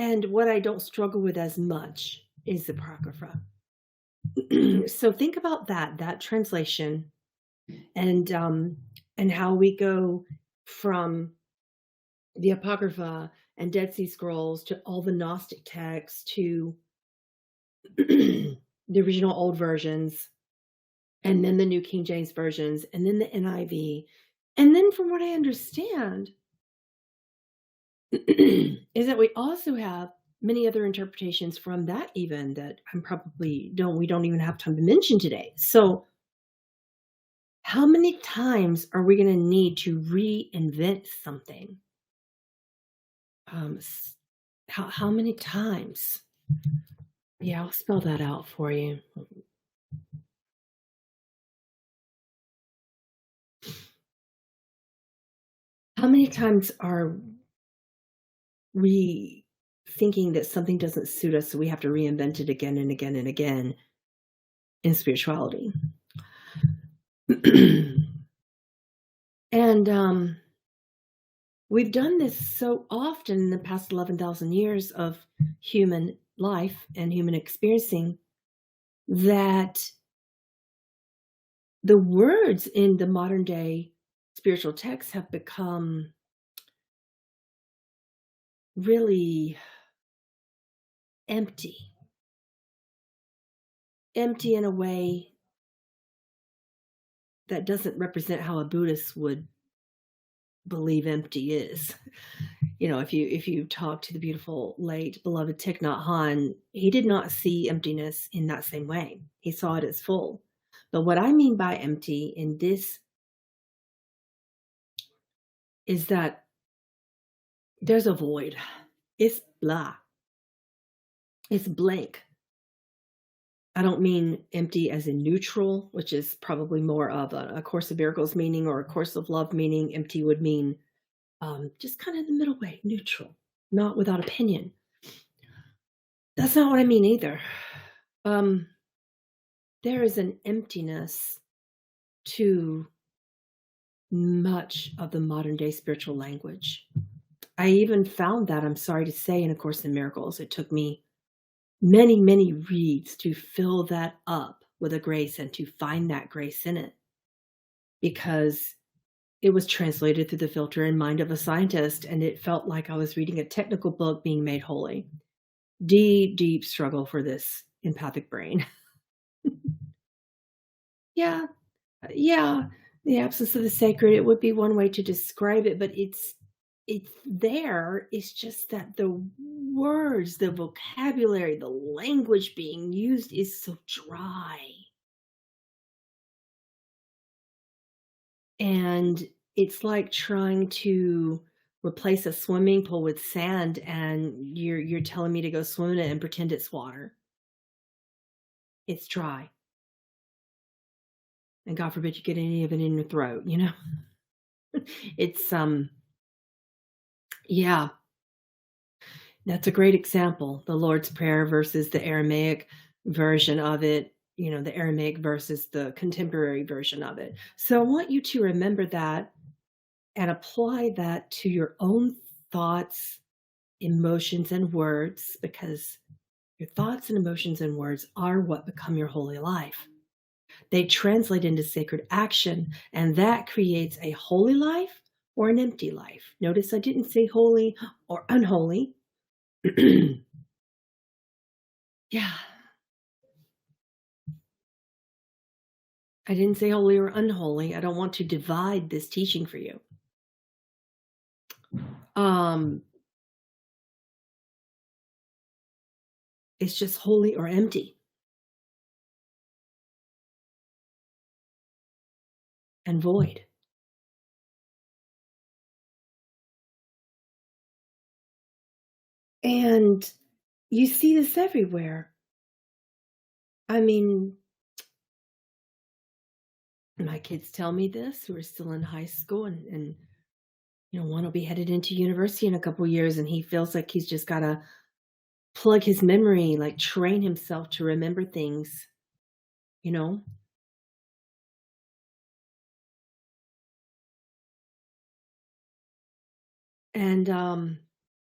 And what I don't struggle with as much is Apocrypha. So think about that translation, and how we go from the Apocrypha and Dead Sea Scrolls to all the Gnostic texts to the original old versions, and then the New King James versions, and then the NIV. And then from what I understand is that we also have many other interpretations from that, even that we don't even have time to mention today. So how many times are we going to need to reinvent something? How many times? Yeah, I'll spell that out for you. How many times are we thinking that something doesn't suit us, so we have to reinvent it again and again and again in spirituality? And we've done this so often in the past 11,000 years of human life and human experiencing that the words in the modern day spiritual texts have become really empty in a way that doesn't represent how a Buddhist would believe empty is. If you talk to the beautiful late beloved Thich Nhat Hanh, he did not see emptiness in that same way. He saw it as full. But what I mean by empty in this is that there's a void. It's blah. It's blank. I don't mean empty as in neutral, which is probably more of a Course of Miracles meaning, or a Course of Love meaning. Empty would mean just kind of the middle way, neutral, not without opinion. That's not what I mean either. There is an emptiness to much of the modern day spiritual language. I even found that, I'm sorry to say, in A Course in Miracles. It took me many, many reads to fill that up with a grace and to find that grace in it, because it was translated through the filter and mind of a scientist, and it felt like I was reading a technical book being made holy. Deep, deep struggle for this empathic brain. Yeah, the absence of the sacred, it would be one way to describe it, but it's there. It's just that the words, the vocabulary, the language being used is so dry. And it's like trying to replace a swimming pool with sand, and you're telling me to go swim in it and pretend it's water. It's dry. And God forbid you get any of it in your throat, It's yeah. That's a great example. The Lord's Prayer versus the Aramaic version of it, the Aramaic versus the contemporary version of it. So I want you to remember that and apply that to your own thoughts, emotions, and words, because your thoughts and emotions and words are what become your holy life. They translate into sacred action, and that creates a holy life or an empty life. Notice I didn't say holy or unholy. Yeah. I didn't say holy or unholy. I don't want to divide this teaching for you. It's just holy or empty. And void. And you see this everywhere. I mean, my kids tell me this, who are still in high school, and one will be headed into university in a couple of years, and he feels like he's just got to plug his memory, like train himself to remember things, And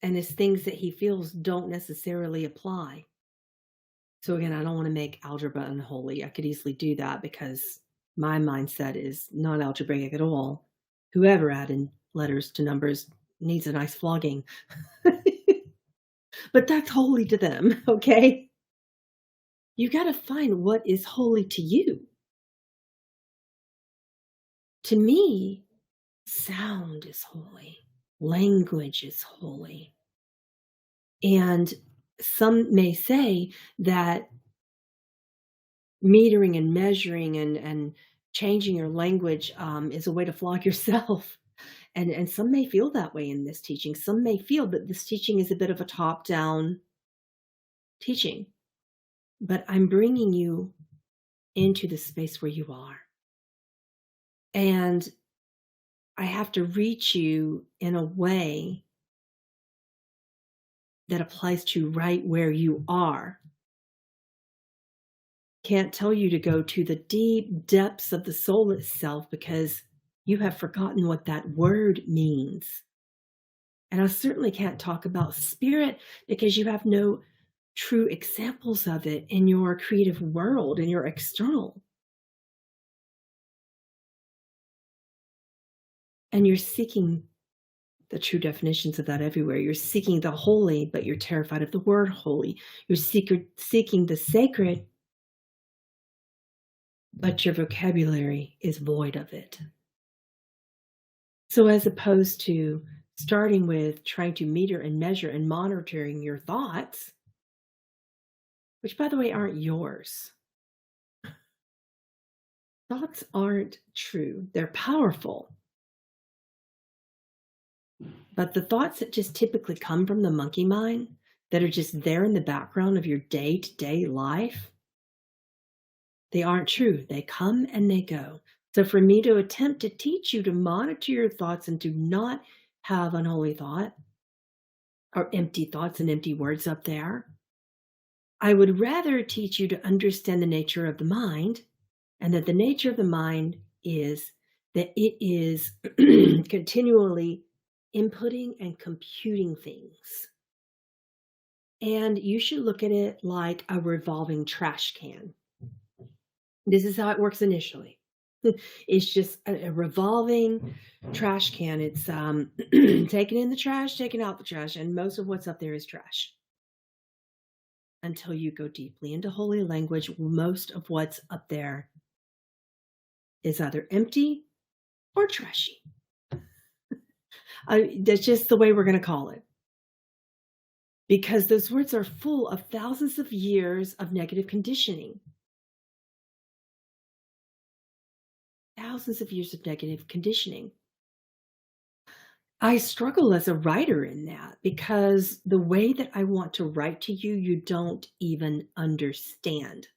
and his things that he feels don't necessarily apply. So again, I don't want to make algebra unholy. I could easily do that because my mindset is not algebraic at all. Whoever added letters to numbers needs a nice flogging. But that's holy to them, okay? You got to find what is holy to you. To me, sound is holy, language is holy. And some may say that metering and measuring and changing your language is a way to flog yourself. And some may feel that way in this teaching. Some may feel that this teaching is a bit of a top-down teaching. But I'm bringing you into the space where you are. And I have to reach you in a way that applies to right where you are. Can't tell you to go to the deep depths of the soul itself because you have forgotten what that word means. And I certainly can't talk about spirit because you have no true examples of it in your creative world, in your external. And you're seeking the true definitions of that everywhere. You're seeking the holy, but you're terrified of the word holy. You're seeking the sacred, but your vocabulary is void of it. So as opposed to starting with trying to meter and measure and monitoring your thoughts, which by the way aren't yours. Thoughts aren't true. They're powerful. But the thoughts that just typically come from the monkey mind, that are just there in the background of your day-to-day life, they aren't true. They come and they go. So for me to attempt to teach you to monitor your thoughts and to not have unholy thought or empty thoughts and empty words up there, I would rather teach you to understand the nature of the mind, and that the nature of the mind is that it is continually inputting and computing things. And you should look at it like a revolving trash can. This is how it works initially. It's just a revolving trash can. It's taking in the trash, taking out the trash, and most of what's up there is trash. Until you go deeply into holy language, most of what's up there is either empty or trashy. That's just the way we're going to call it. Because those words are full of thousands of years of negative conditioning. Thousands of years of negative conditioning. I struggle as a writer in that because the way that I want to write to you, you don't even understand.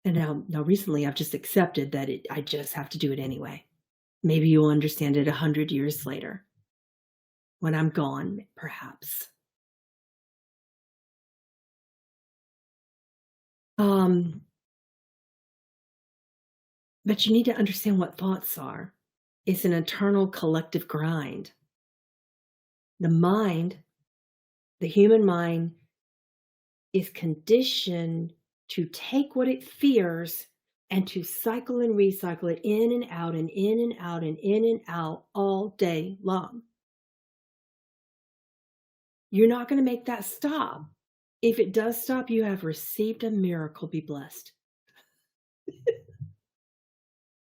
And now recently I've just accepted that I just have to do it anyway. Maybe you'll understand it 100 years later. When I'm gone, perhaps. But you need to understand what thoughts are. It's an eternal collective grind. The mind, the human mind, is conditioned to take what it fears and to cycle and recycle it in and out and in and out and in and out all day long. You're not going to make that stop. If it does stop, you have received a miracle. Be blessed.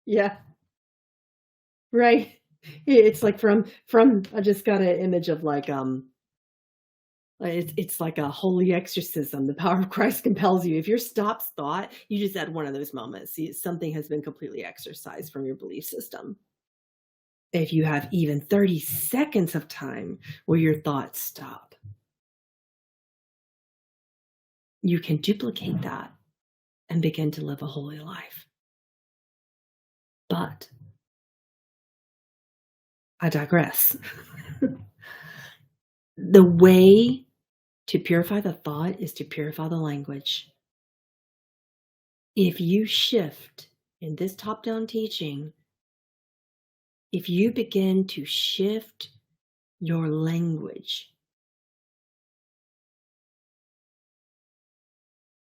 Yeah. Right. It's like from I just got an image of like it's like a holy exorcism. The power of Christ compels you. If your stops thought, you just had one of those moments. See, something has been completely exorcised from your belief system. If you have even 30 seconds of time where your thoughts stop, you can duplicate that and begin to live a holy life. But I digress. The way to purify the thought is to purify the language. If you shift in this top-down teaching, if you begin to shift your language.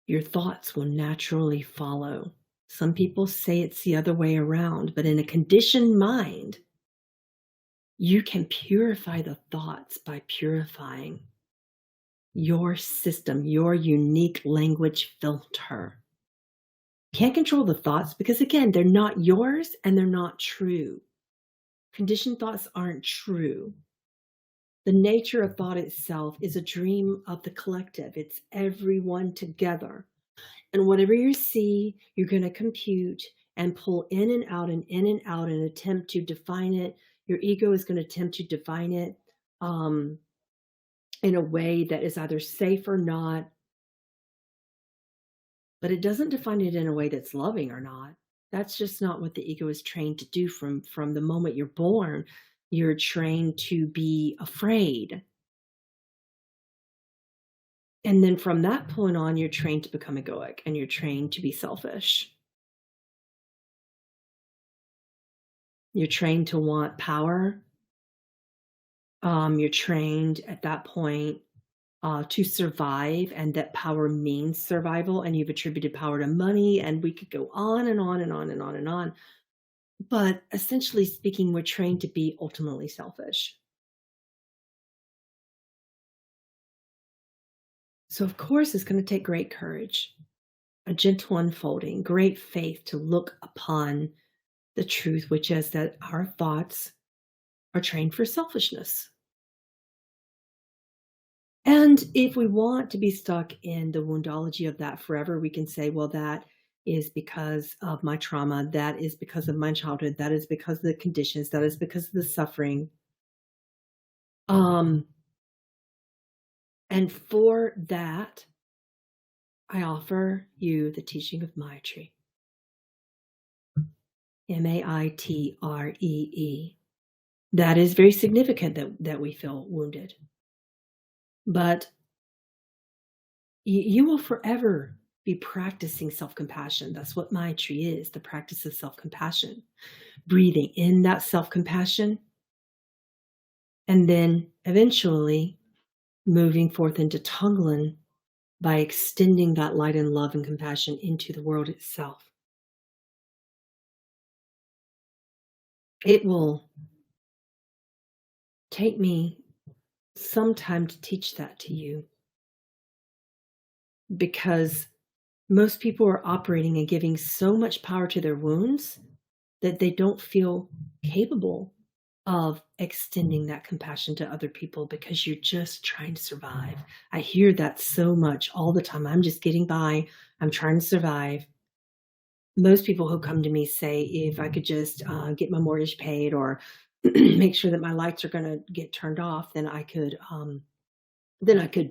Your thoughts will naturally follow. Some people say it's the other way around, but in a conditioned mind, you can purify the thoughts by purifying your system, your unique language filter. Can't control the thoughts because, again, they're not yours and they're not true. Conditioned thoughts aren't true. The nature of thought itself is a dream of the collective. It's everyone together. And whatever you see, you're going to compute and pull in and out and attempt to define it. Your ego is going to attempt to define it in a way that is either safe or not. But it doesn't define it in a way that's loving or not. That's just not what the ego is trained to do from the moment you're born. You're trained to be afraid. And then from that point on, you're trained to become egoic and you're trained to be selfish. You're trained to want power. You're trained at that point to survive, and that power means survival. And you've attributed power to money, and we could go on and on and on and on and on. But essentially speaking, we're trained to be ultimately selfish. So, of course, it's going to take great courage, a gentle unfolding, great faith to look upon the truth, which is that our thoughts are trained for selfishness. And if we want to be stuck in the woundology of that forever, we can say, well, that is because of my trauma. That is because of my childhood. That is because of the conditions. That is because of the suffering. And for that, I offer you the teaching of Maitree. Maitree. That is very significant that we feel wounded. But you will forever be practicing self-compassion. That's what Maitree is, the practice of self-compassion. Breathing in that self-compassion, and then eventually moving forth into Tonglen by extending that light and love and compassion into the world itself. It will take me some time to teach that to you, because most people are operating and giving so much power to their wounds that they don't feel capable of extending that compassion to other people, because you're just trying to survive. I hear that so much all the time. I'm just getting by. I'm trying to survive. Most people who come to me say, if I could just get my mortgage paid or make sure that my lights are going to get turned off, then I could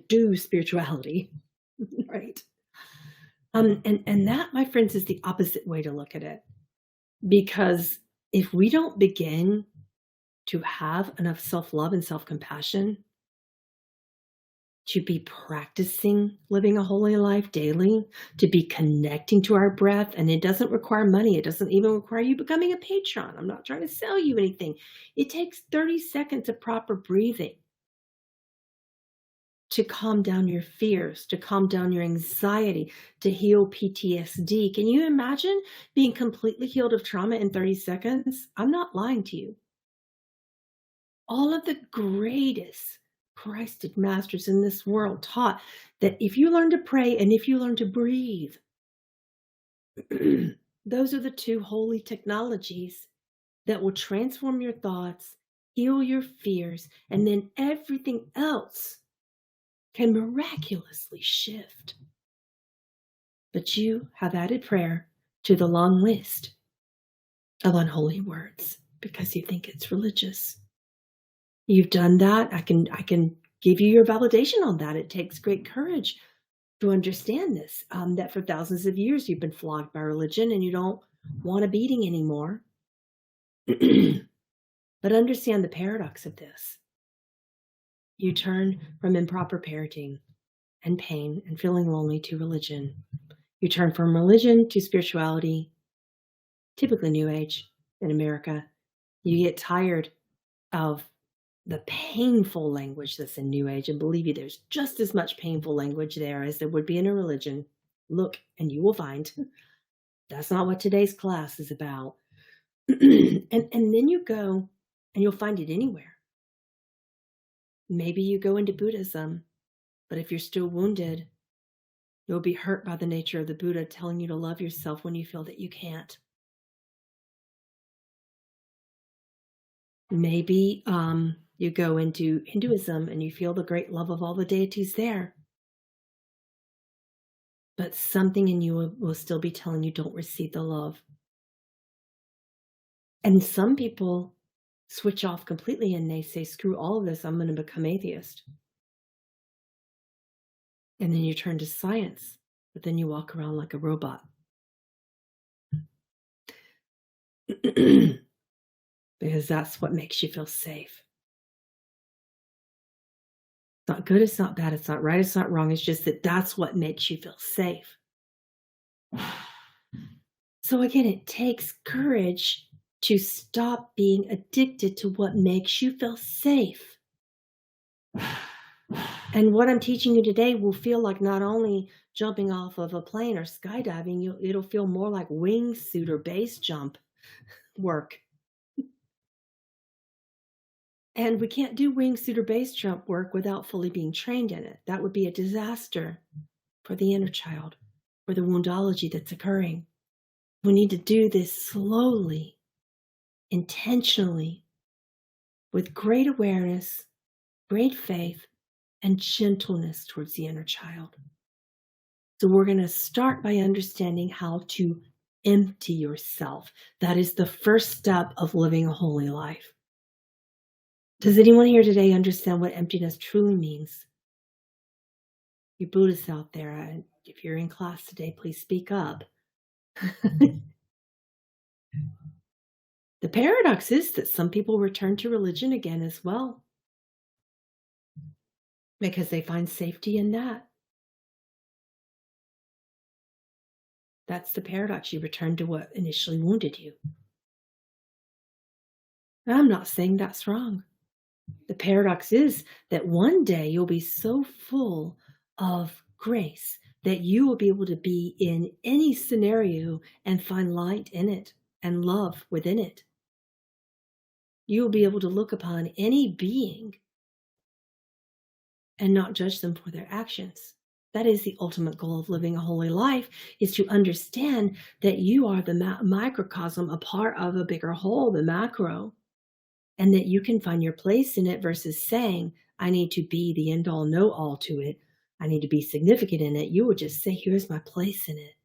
do spirituality, right? And that, my friends, is the opposite way to look at it. Because if we don't begin to have enough self-love and self-compassion to be practicing living a holy life daily, to be connecting to our breath, and it doesn't require money. It doesn't even require you becoming a patron. I'm not trying to sell you anything. It takes 30 seconds of proper breathing to calm down your fears, to calm down your anxiety, to heal PTSD. Can you imagine being completely healed of trauma in 30 seconds? I'm not lying to you. All of the greatest Christed masters in this world taught that if you learn to pray and if you learn to breathe, those are the two holy technologies that will transform your thoughts, heal your fears, and then everything else can miraculously shift. But you have added prayer to the long list of unholy words because you think it's religious. You've done that. I can give you your validation on that. It takes great courage to understand this, that for thousands of years you've been flogged by religion and you don't want a beating anymore. But understand the paradox of this. You turn from improper parenting and pain and feeling lonely to religion. You turn from religion to spirituality, typically New Age in America. You get tired of the painful language that's in New Age, and believe me, there's just as much painful language there as there would be in a religion. Look, and you will find that's not what today's class is about. And then you go and you'll find it anywhere. Maybe you go into Buddhism, but if you're still wounded, you'll be hurt by the nature of the Buddha telling you to love yourself when you feel that you can't. Maybe you go into Hinduism and you feel the great love of all the deities there. But something in you will still be telling you don't receive the love. And some people switch off completely and they say, screw all of this, I'm going to become atheist. And then you turn to science, but then you walk around like a robot. Because that's what makes you feel safe. It's not good, it's not bad, it's not right, it's not wrong. It's just that that's what makes you feel safe. So again, it takes courage to stop being addicted to what makes you feel safe. And what I'm teaching you today will feel like not only jumping off of a plane or skydiving, it'll feel more like wingsuit or base jump work. And we can't do wingsuit or base jump work without fully being trained in it. That would be a disaster for the inner child, for the woundology that's occurring. We need to do this slowly, intentionally, with great awareness, great faith, and gentleness towards the inner child. So we're going to start by understanding how to empty yourself. That is the first step of living a holy life. Does anyone here today understand what emptiness truly means? You Buddhists out there, if you're in class today, please speak up. The paradox is that some people return to religion again as well, because they find safety in that. That's the paradox. You return to what initially wounded you. And I'm not saying that's wrong. The paradox is that one day you'll be so full of grace that you will be able to be in any scenario and find light in it and love within it. You will be able to look upon any being and not judge them for their actions. That is the ultimate goal of living a holy life, is to understand that you are the microcosm, a part of a bigger whole, the macro, and that you can find your place in it versus saying, I need to be the end all, know all to it. I need to be significant in it. You would just say, here's my place in it.